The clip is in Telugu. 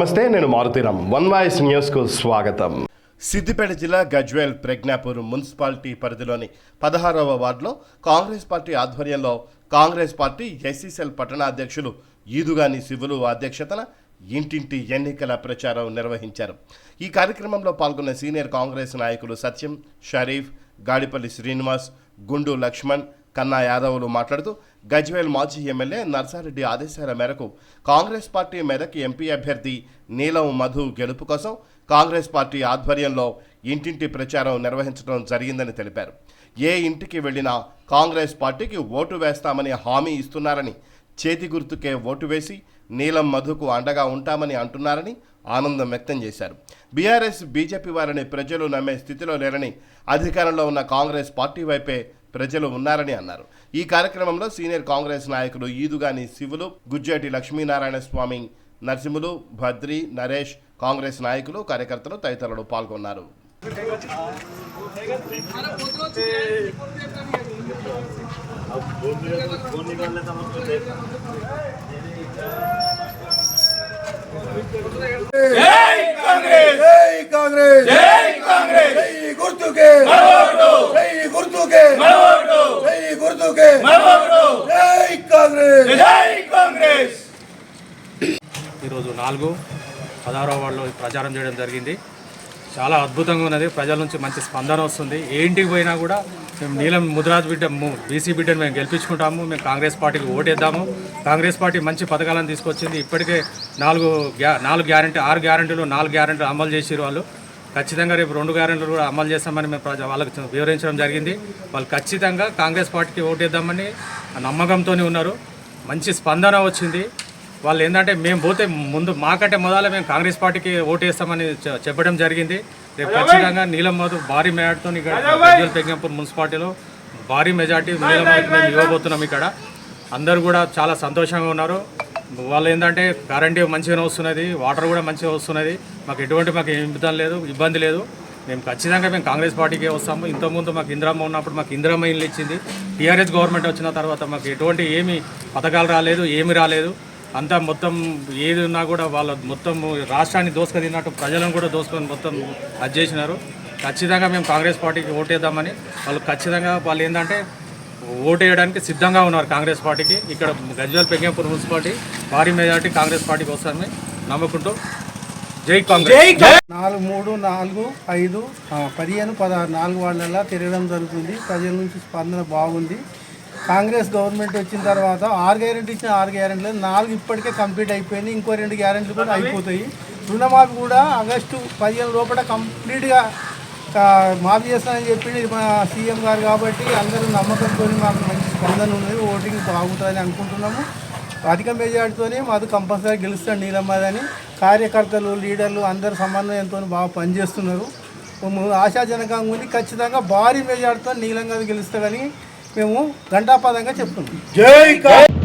నమస్తే, నేను మారుతీరామ్. వన్ వాయిస్ న్యూస్కు స్వాగతం. సిద్దిపేట జిల్లా గజ్వేల్ ప్రజ్ఞాపూర్ మున్సిపాలిటీ పరిధిలోని 16వ వార్డులో కాంగ్రెస్ పార్టీ ఆధ్వర్యంలో కాంగ్రెస్ పార్టీ ఎస్సీసెల్ పట్టణ అధ్యక్షులు ఈదుగాని శివులు అధ్యక్షతన ఇంటింటి ఎన్నికల ప్రచారం నిర్వహించారు. ఈ కార్యక్రమంలో పాల్గొన్న సీనియర్ కాంగ్రెస్ నాయకులు సత్యం, షరీఫ్, గాడిపల్లి శ్రీనివాస్, గుండు లక్ష్మణ్, కన్నా యాదవ్లు మాట్లాడుతూ గజ్వేల్ మాజీ ఎమ్మెల్యే నర్సారెడ్డి ఆదేశాల మేరకు కాంగ్రెస్ పార్టీ మెదక్ ఎంపీ అభ్యర్థి నీలం మధు గెలుపు కోసం కాంగ్రెస్ పార్టీ ఆధ్వర్యంలో ఇంటింటి ప్రచారం నిర్వహించడం జరిగిందని తెలిపారు. ఏ ఇంటికి వెళ్లినా కాంగ్రెస్ పార్టీకి ఓటు వేస్తామని హామీ ఇస్తున్నారని, చేతి గుర్తుకే ఓటు వేసి నీలం మధుకు అండగా ఉంటామని అంటున్నారని ఆనందం వ్యక్తం చేశారు. బీఆర్ఎస్, బీజేపీ వారిని ప్రజలు నమ్మే స్థితిలో లేరని, అధికారంలో ఉన్న కాంగ్రెస్ పార్టీ వైపే ప్రజలు ఉన్నారని అన్నారు. ఈ కార్యక్రమంలో సీనియర్ కాంగ్రెస్ నాయకులు ఈదుగాని శివులు, గుజ్జేటి లక్ష్మీనారాయణ స్వామి, నరసింహులు, భద్రి, నరేష్, కాంగ్రెస్ నాయకులు, కార్యకర్తలు తదితరులు పాల్గొన్నారు. జై కాంగ్రెస్, జై కాంగ్రెస్, జై కాంగ్రెస్, జై గుర్తుకే మనోడు, జై గుర్తుకే మనోడు, జై గుర్తుకే మనోడు, జై కాంగ్రెస్, జై కాంగ్రెస్. ఈరోజు 16వ వార్డులో ప్రచారం చేయడం జరిగింది. చాలా అద్భుతంగా ఉన్నది. ప్రజల నుంచి మంచి స్పందన వస్తుంది. ఏ ఇంటికి పోయినా కూడా మేము నీలం ముద్రాజ్ బిడ్డ, బీసీ బిడ్డను మేము గెలిపించుకుంటాము, మేము కాంగ్రెస్ పార్టీకి ఓటేద్దాము. కాంగ్రెస్ పార్టీ మంచి పథకాలను తీసుకొచ్చింది. ఇప్పటికే 6 గ్యారెంటీలు 4 గ్యారెంటీలు అమలు చేసారు. వాళ్ళు ఖచ్చితంగా రేపు 2 గ్యారెంటీలు కూడా అమలు చేస్తామని మేము వాళ్ళకి వివరించడం జరిగింది. వాళ్ళు ఖచ్చితంగా కాంగ్రెస్ పార్టీకి ఓటేద్దామని నమ్మకంతో ఉన్నారు. మంచి స్పందన వచ్చింది. వాళ్ళు ఏంటంటే మేము పోతే ముందు మాకంటే మొదలు మేము కాంగ్రెస్ పార్టీకి ఓటేస్తామని చెప్పడం జరిగింది. రేపు ఖచ్చితంగా నీలం మధు భారీ మెజార్టీతో ఇక్కడ గజ్వేల్ ప్రజ్ఞాపూర్ మున్సిపాలిటీలో భారీ మెజార్టీ నీలం మధుకి మేము ఇవ్వబోతున్నాం. ఇక్కడ అందరూ కూడా చాలా సంతోషంగా ఉన్నారు. వాళ్ళు ఏంటంటే కరెంట్ మంచిగానే వస్తున్నది, వాటర్ కూడా మంచిగా వస్తున్నది. మాకు ఇబ్బంది లేదు. మేము ఖచ్చితంగా కాంగ్రెస్ పార్టీకే వస్తాము. ఇంతకుముందు మాకు ఇందిరమ్మ ఉన్నప్పుడు మాకు ఇందిరమ్మ ఇల్లు ఇచ్చింది. టీఆర్ఎస్ గవర్నమెంట్ వచ్చిన తర్వాత మాకు ఎటువంటి ఏమి పథకాలు రాలేదు, ఏమి రాలేదు. అంతా మొత్తం ఏది ఉన్నా కూడా వాళ్ళ మొత్తం రాష్ట్రాన్ని దోసుక తిన్నట్టు ప్రజలను కూడా దోసుకొని మొత్తం అది చేసినారు. ఖచ్చితంగా మేము కాంగ్రెస్ పార్టీకి ఓటేద్దామని వాళ్ళు ఏంటంటే ఓటేయడానికి సిద్ధంగా ఉన్నారు కాంగ్రెస్ పార్టీకి. ఇక్కడ గజ్వేల్ ప్రజ్ఞాపూర్ మున్సిపాలిటీ భారీ మెజార్టీ కాంగ్రెస్ పార్టీకి వస్తామని నమ్ముకుంటూ జై కాంగ్రెస్. 4, 3, 4, 5, 15, 16 4 వార్డులలో తిరగడం జరుగుతుంది. ప్రజల నుంచి స్పందన బాగుంది. కాంగ్రెస్ గవర్నమెంట్ వచ్చిన తర్వాత 6 గ్యారెంటీ ఇచ్చిన 6 గ్యారెంటీలు 4 ఇప్పటికే కంప్లీట్ అయిపోయినాయి. ఇంకో 2 గ్యారెంటీలు కూడా అయిపోతాయి. రుణమాఫీ కూడా ఆగస్టు 15 లోపల కంప్లీట్గా మాఫీ చేస్తానని చెప్పింది మా సీఎం గారు. కాబట్టి అందరూ నమ్మకంతో మాకు మంచి స్పందన ఉన్నది. ఓటింగ్ బాగుంటుందని అనుకుంటున్నాము. అధిక మెజార్టీతో మాది కంపల్సరీ గెలుస్తాడు నీలం మధు అని కార్యకర్తలు, లీడర్లు అందరూ సమన్వయంతో బాగా పనిచేస్తున్నారు. ఆశాజనకంగా ఉంది. ఖచ్చితంగా భారీ మెజార్టీతో నీలం మధు గెలుస్తాడని మేము ఘంటాపదంగా చెప్తున్నాం. జై కాంగ్రెస్.